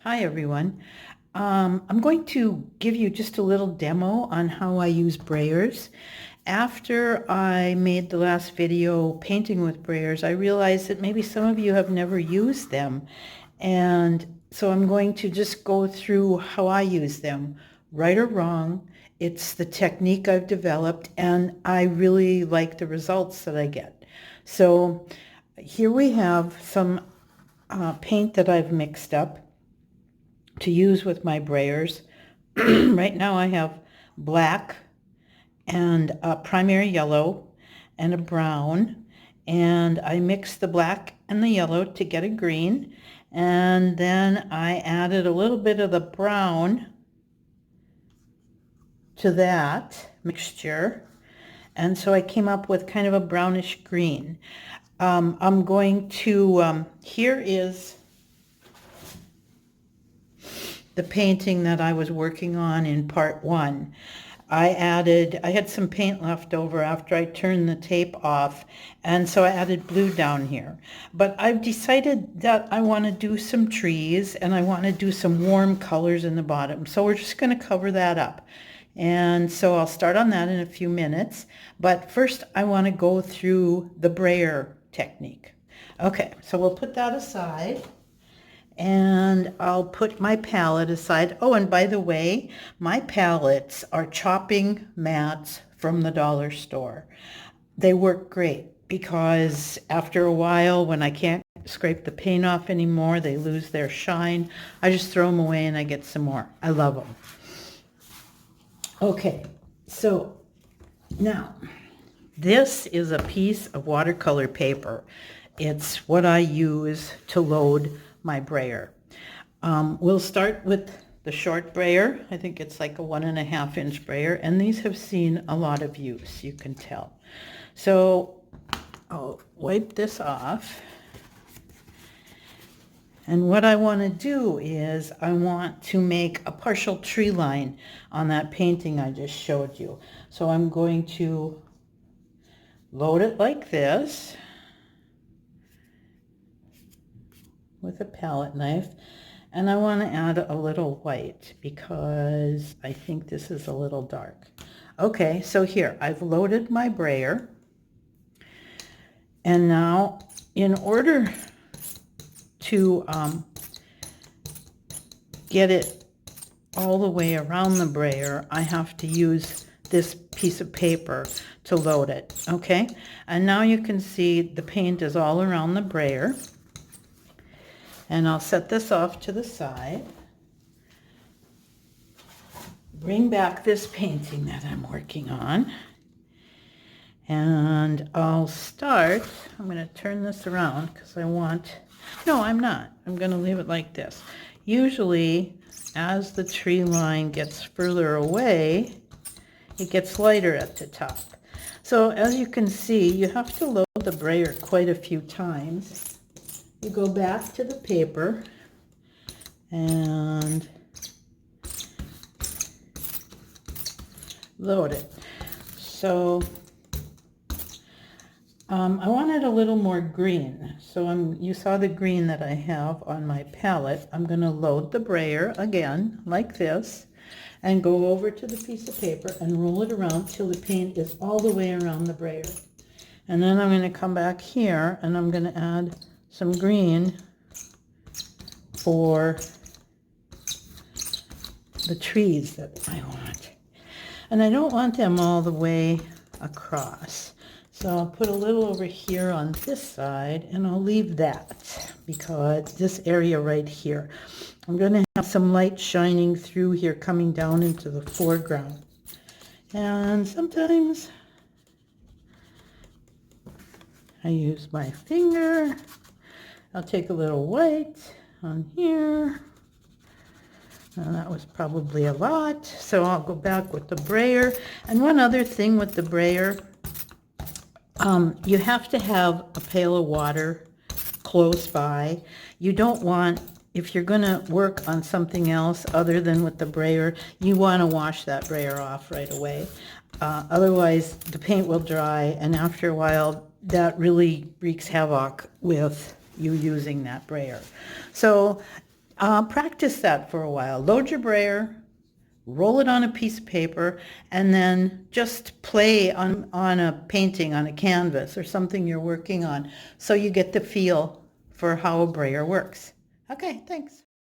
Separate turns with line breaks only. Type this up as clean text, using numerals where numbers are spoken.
Hi everyone. I'm going to give you just a little demo on how I use brayers. After I made the last video painting with brayers, I realized that maybe some of you have never used them. And so I'm going to just go through how I use them, right or wrong. It's the technique I've developed and I really like the results that I get. So here we have some paint that I've mixed up to use with my brayers. Right now I have black and a primary yellow and a brown, and I mixed the black and the yellow to get a green, and then I added a little bit of the brown to that mixture, and so I came up with kind of a brownish green. I'm going to, here is the painting that I was working on in part one. I had some paint left over after I turned the tape off, and so I added blue down here. But I've decided that I want to do some trees and I want to do some warm colors in the bottom. So we're just going to cover that up. And so I'll start on that in a few minutes. But first I want to go through the brayer technique. Okay, so we'll put that aside. And I'll put my palette aside. Oh, and by the way, my palettes are chopping mats from the dollar store. They work great because after a while, when I can't scrape the paint off anymore, they lose their shine. I just throw them away and I get some more. I love them. Okay, so now this is a piece of watercolor paper. It's what I use to load my brayer. We'll start with the short brayer. I think it's like a 1.5 inch brayer, and these have seen a lot of use, you can tell. So I'll wipe this off. And what I want to do is I want to make a partial tree line on that painting I just showed you. So I'm going to load it like this with a palette knife, and I want to add a little white because I think this is a little dark. Okay, so here I've loaded my brayer, and now in order to get it all the way around the brayer, I have to use this piece of paper to load it. Okay, and now you can see the paint is all around the brayer. And I'll set this off to the side. Bring back this painting that I'm working on. And I'll start, I'm going to turn this around because I want, no, I'm not. I'm going to leave it like this. Usually, as the tree line gets further away, it gets lighter at the top. So as you can see, you have to load the brayer quite a few times. You go back to the paper and load it. So I wanted a little more green. So you saw the green that I have on my palette. I'm going to load the brayer again like this and go over to the piece of paper and roll it around till the paint is all the way around the brayer. And then I'm going to come back here and I'm going to add some green for the trees that I want. And I don't want them all the way across. So I'll put a little over here on this side and I'll leave that because this area right here, I'm going to have some light shining through here coming down into the foreground. And sometimes I use my finger. I'll take a little white on here. And that was probably a lot. So I'll go back with the brayer. And one other thing with the brayer, you have to have a pail of water close by. You don't want, if you're going to work on something else other than with the brayer, you want to wash that brayer off right away. Otherwise, the paint will dry, and after a while, that really wreaks havoc with you using that brayer. So Practice that for a while. Load your brayer, roll it on a piece of paper, and then just play on a painting, on a canvas or something you're working on, so you get the feel for how a brayer works. Okay, thanks.